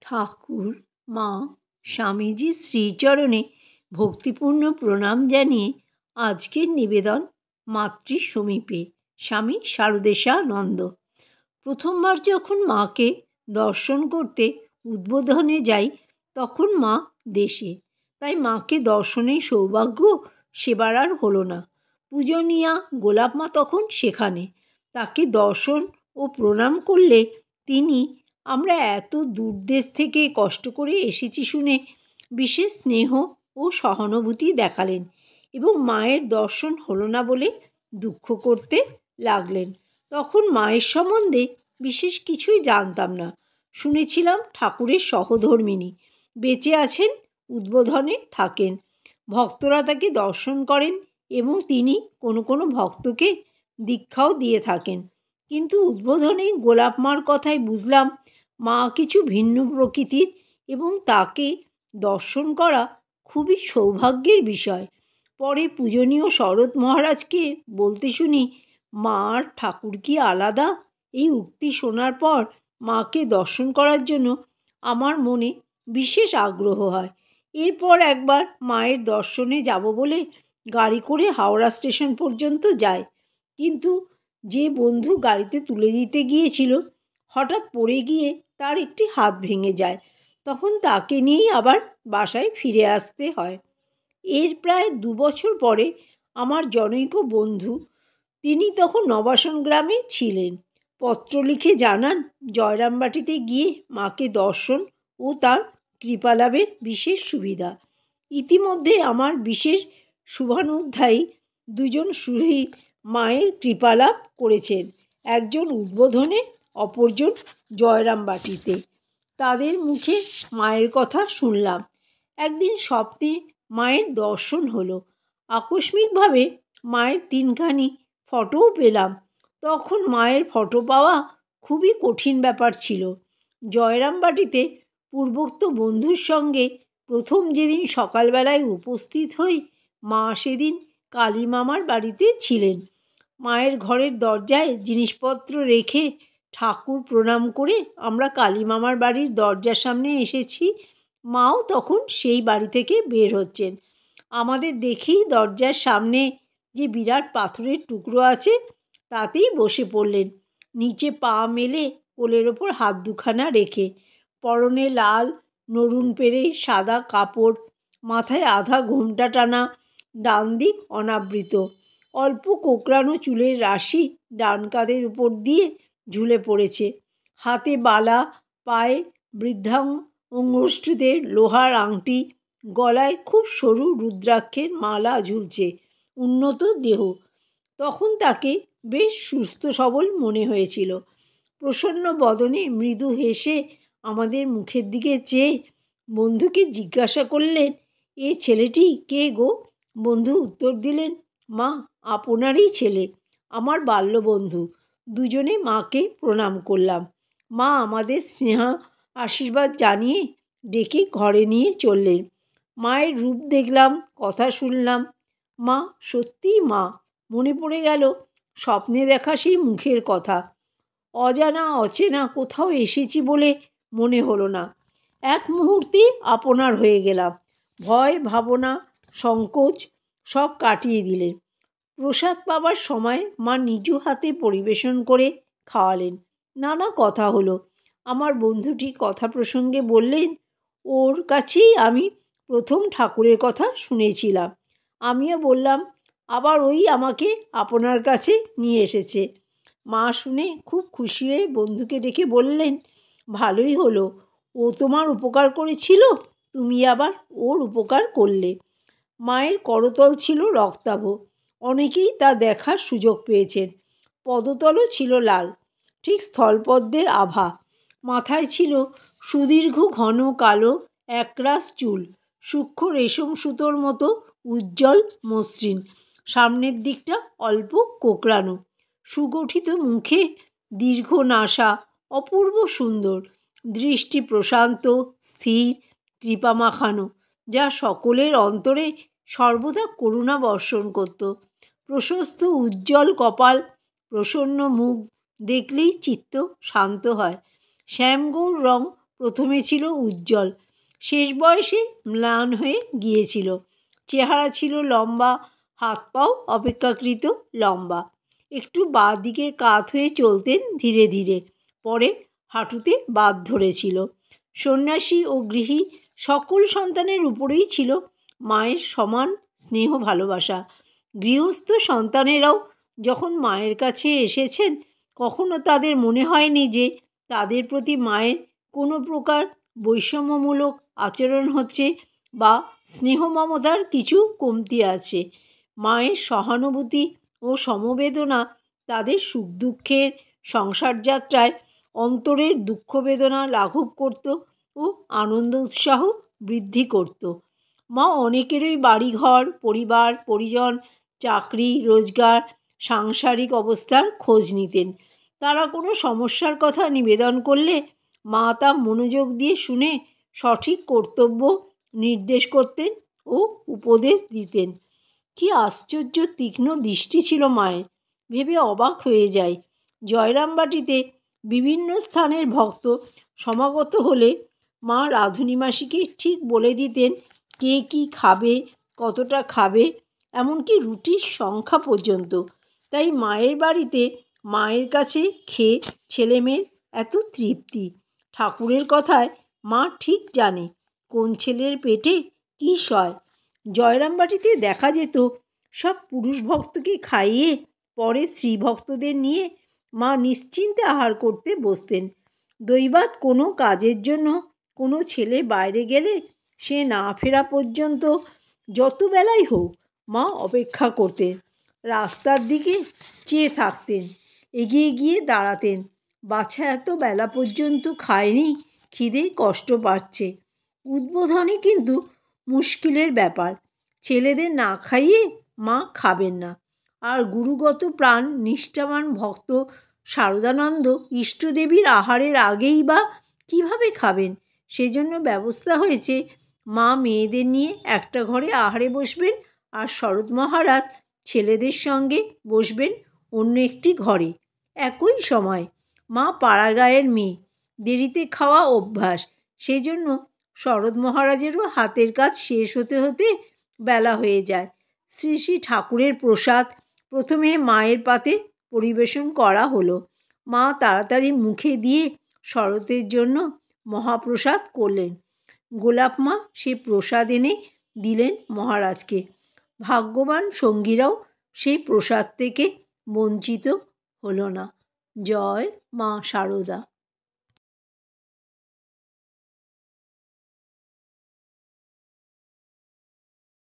ঠাকুর মা স্বামীজির শ্রীচরণে ভক্তিপূর্ণ প্রণাম জানিয়ে আজকের নিবেদন মাতৃ সমীপে স্বামী শারদেশানন্দ। প্রথমবার যখন মাকে দর্শন করতে উদ্বোধনে যাই তখন মা দেশে, তাই মাকে দর্শনের সৌভাগ্য সেবার আর হলো না। পূজনীয়া গোলাপ মা তখন সেখানে। তাকে দর্শন ও প্রণাম করলে তিনি আমরা এত দূর দেশ থেকে কষ্ট করে এসেছি শুনে বিশেষ স্নেহ ও সহানুভূতি দেখালেন এবং মায়ের দর্শন হলো না বলে দুঃখ করতে লাগলেন। তখন মায়ের সম্বন্ধে বিশেষ কিছুই জানতাম না। শুনেছিলাম ঠাকুরের সহধর্মিণী, বেঁচে আছেন, উদ্বোধনে থাকেন, ভক্তরা তাকে দর্শন করেন এবং তিনি কোনো কোনো ভক্তকে দীক্ষাও দিয়ে থাকেন। কিন্তু উদ্বোধনে গোলাপ মার কথায় বুঝলাম মা কিছু ভিন্ন প্রকৃতির এবং তাকে দর্শন করা খুবই সৌভাগ্যের বিষয়। পরে পূজনীয় শরৎ মহারাজকে বলতে শুনি, মা আর ঠাকুর কি আলাদা? এই উক্তি শোনার পর মাকে দর্শন করার জন্য আমার মনে বিশেষ আগ্রহ হয়। এরপর একবার মায়ের দর্শনে যাব বলে গাড়ি করে হাওড়া স্টেশন পর্যন্ত যায়, কিন্তু যে বন্ধু গাড়িতে তুলে দিতে গিয়েছিল হঠাৎ পড়ে গিয়ে তার একটি হাত ভেঙে যায়। তখন তাকে নিয়েই আবার বাসায় ফিরে আসতে হয়। এর প্রায় 2 বছর পরে আমার জনৈক বন্ধু, তিনি তখন নবাসন গ্রামে ছিলেন, পত্র লিখে জানান জয়রামবাটিতে গিয়ে মাকে দর্শন ও তার কৃপালাভের বিশেষ সুবিধা। ইতিমধ্যে আমার বিশেষ শুভানুধ্যায়ী 2 জন সুহৃদ মায়ের কৃপালাভ করেছেন, একজন উদ্বোধনে, অপরজন জয়রামবাটিতে। তাদের মুখে মায়ের কথা শুনলাম। একদিন স্বপ্নে মায়ের দর্শন হলো। আকস্মিকভাবে মায়ের 3খানি ফটোও পেলাম। তখন মায়ের ফটো পাওয়া খুবই কঠিন ব্যাপার ছিল। জয়রামবাটিতে পূর্বোক্ত বন্ধুর সঙ্গে প্রথম যেদিন সকালবেলায় উপস্থিত হই, মা সেদিন কালী মামার বাড়িতে ছিলেন। মায়ের ঘরের দরজায় জিনিসপত্র রেখে ঠাকুর প্রণাম করে আমরা কালী মামার বাড়ির দরজার সামনে এসেছি। মাও তখন সেই বাড়ি থেকে বের হচ্ছেন। আমাদের দেখেই দরজার সামনে যে বিরাট পাথরের টুকরো আছে তাতেই বসে পড়লেন, নিচে পা মেলে কোলের ওপর হাত দুখানা রেখে, পরনে লাল নরুন পেরে সাদা কাপড়, মাথায় আধা ঘোমটা টানা, ডান দিক অনাবৃত, অল্প কোঁকড়ানো চুলের রাশি ডান কাঁধের উপর দিয়ে ঝুলে পড়েছে, হাতে বালা, পায়ে বৃদ্ধাঙ্গুষ্ঠীতে লোহার আংটি, গলায় খুব সরু রুদ্রাক্ষের মালা ঝুলছে, উন্নত দেহ। তখন তাকে বেশ সুস্থ সবল মনে হয়েছিল। প্রসন্ন বদনে মৃদু হেসে আমাদের মুখের দিকে চেয়ে বন্ধুকে জিজ্ঞাসা করলেন, এ ছেলেটি কে গো? বন্ধু উত্তর দিলেন, মা, আপনারই ছেলে, আমার বাল্যবন্ধু। দুজনে মাকে প্রণাম করলাম। মা আমাদের স্নেহ আশীর্বাদ জানিয়ে ডেকে ঘরে নিয়ে চললেন। মায়ের রূপ দেখলাম, কথা শুনলাম। মা সত্যিই মা। মনে পড়ে গেল স্বপ্নে দেখা সেই মুখের কথা। অজানা অচেনা কোথাও এসেছি বলে মনে হলো না। এক মুহূর্তে আপনার হয়ে গেলাম। ভয়, ভাবনা, সংকোচ সব কাটিয়ে দিলেন। প্রসাদ পাবার সময় মা নিজ হাতে পরিবেশন করে খাওয়ালেন। নানা কথা হলো। আমার বন্ধুটি কথা প্রসঙ্গে বললেন, ওর কাছেই আমি প্রথম ঠাকুরের কথা শুনেছিলাম। আমিও বললাম, আবার ওই আমাকে আপনার কাছে নিয়ে এসেছে। মা শুনে খুব খুশি হয়ে বন্ধুকে ডেকে বললেন, ভালোই হলো, ও তোমার উপকার করেছিল, তুমি আবার ওর উপকার করলে। মায়ের করতল ছিল রক্তাভ, অনেকেই তা দেখার সুযোগ পেয়েছেন। পদতলও ছিল লাল, ঠিক স্থলপদ্মের আভা। মাথায় ছিল সুদীর্ঘ ঘন কালো একরাশ চুল, সূক্ষ্ম রেশম সুতোর মতো উজ্জ্বল মসৃণ, সামনের দিকটা অল্প কোঁকড়ানো। সুগঠিত মুখে দীর্ঘ নাসা, অপূর্ব সুন্দর, দৃষ্টি প্রশান্ত, স্থির, কৃপা মাখানো, যা সকলের অন্তরে সর্বদা করুণা বর্ষণ করত। প্রশস্ত উজ্জ্বল কপাল, প্রসন্ন মুখ, দেখলেই চিত্ত শান্ত হয়। শ্যামগৌর রং প্রথমে ছিল উজ্জ্বল, শেষ বয়সে ম্লান হয়ে গিয়েছিল। চেহারা ছিল লম্বা, হাত পাও অপেক্ষাকৃত লম্বা। একটু বাঁ দিকে কাত হয়ে চলতেন ধীরে ধীরে, পরে হাঁটুতে বাত ধরেছিল। সন্ন্যাসী ও গৃহী সকল সন্তানের উপরেই ছিল মায়ের সমান স্নেহ ভালোবাসা। গৃহস্থ সন্তানেরাও যখন মায়ের কাছে এসেছেন, কখনো তাদের মনে হয়নি যে তাদের প্রতি মায়ের কোনো প্রকার বৈষম্যমূলক আচরণ হচ্ছে বা স্নেহ মমতার কিছু কমতি আছে। মায়ের সহানুভূতি ও সমবেদনা তাদের সুখ দুঃখের সংসার যাত্রায় অন্তরের দুঃখ বেদনা লাঘব করত ও আনন্দ উৎসাহ বৃদ্ধি করত। মা অনেকেরই বাড়িঘর, পরিবার পরিজন, চাকরি রোজগার, সাংসারিক অবস্থার খোঁজ নিতেন। তারা কোনো সমস্যার কথা নিবেদন করলে মা তা মনোযোগ দিয়ে শুনে সঠিক কর্তব্য নির্দেশ করতেন ও উপদেশ দিতেন। কি আশ্চর্য তীক্ষ্ণ দৃষ্টি ছিল মায়ের, ভেবে অবাক হয়ে যায়। জয়রামবাটিতে বিভিন্ন স্থানের ভক্ত সমাগত হলে মা রাঁধুনি মাসিকে ঠিক বলে দিতেন কে কী খাবে, কতটা খাবে, এমনকি রুটির সংখ্যা পর্যন্ত। তাই মায়ের বাড়িতে মায়ের কাছে খেয়ে ছেলেমেয়ের এত তৃপ্তি। ঠাকুরের কথায় মা ঠিক জানে কোন ছেলের পেটে কী সয়। জয়রামবাটিতে দেখা যেত সব পুরুষ ভক্তকে খাইয়ে পরে স্ত্রী ভক্তদের নিয়ে মা নিশ্চিন্তে আহার করতে বসতেন। দৈবাৎ কোনো কাজের জন্য কোনো ছেলে বাইরে গেলে সে না ফেরা পর্যন্ত যত বেলাই হোক মা অপেক্ষা করতেন। রাস্তার দিকে চেয়ে থাকতেন, এগিয়ে গিয়ে দাঁড়াতেন। বাছা এত বেলা পর্যন্ত খায়নি, খিদে কষ্ট পাচ্ছে। উদ্বোধনে কিন্তু মুশকিলের ব্যাপার। ছেলেদের না খাইয়ে মা খাবেন না। আর গুরুগত প্রাণ নিষ্ঠাবান ভক্ত শারদানন্দ ইষ্টদেবীর আহারের আগেই বা কীভাবে খাবেন? সেজন্য ব্যবস্থা হয়েছে মা মেয়েদের নিয়ে একটা ঘরে আহারে বসবেন, আর শরৎ মহারাজ ছেলেদের সঙ্গে বসবেন অন্য একটি ঘরে। একই সময় মা পাড়াগাঁয়ের মেয়ে, দেরিতে খাওয়া অভ্যাস, সেজন্য শরৎ মহারাজেরও হাতের কাজ শেষ হতে হতে বেলা হয়ে যায়। শ্রী শ্রী ঠাকুরের প্রসাদ প্রথমে মায়ের পাতে পরিবেশন করা হলো। মা তাড়াতাড়ি মুখে দিয়ে শরতের জন্য মহাপ্রসাদ করলেন। গোলাপ মা সে প্রসাদ এনে দিলেন মহারাজকে। ভাগ্যবান সঙ্গীরাও সেই প্রসাদ থেকে বঞ্চিত হলো না। জয় মা শারদা।